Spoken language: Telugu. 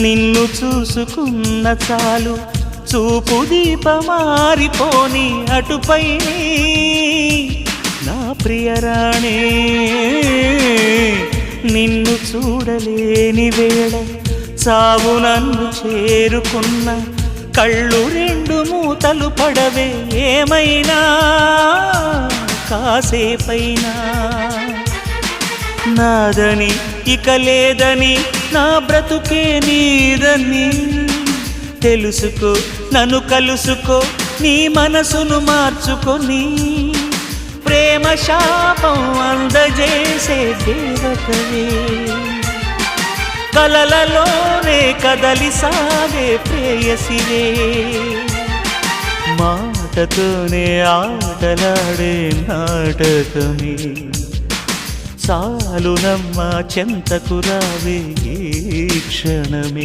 నిన్ను చూసుకున్న చాలు చూపు దీపమారిపోని అటుపై నా ప్రియరాణే. నిన్ను చూడలేని వేళ చావు నన్ను చేరుకున్న కళ్ళు రెండు మూతలు పడవే ఏమైనా కాసేపైనా. నాదని ఇక లేదని నా బ్రతుకే నీదని తెలుసుకో, నన్ను కలుసుకో, నీ మనసును మార్చుకొని ప్రేమ శాపం అందజేసే దేవతవే. కలలలోనే కదలి సాగే ప్రేయసివే, మాటతోనే ఆటలాడే నాటకమే. చాలునమ్మా చెంతకు రావే ఈ క్షణమే.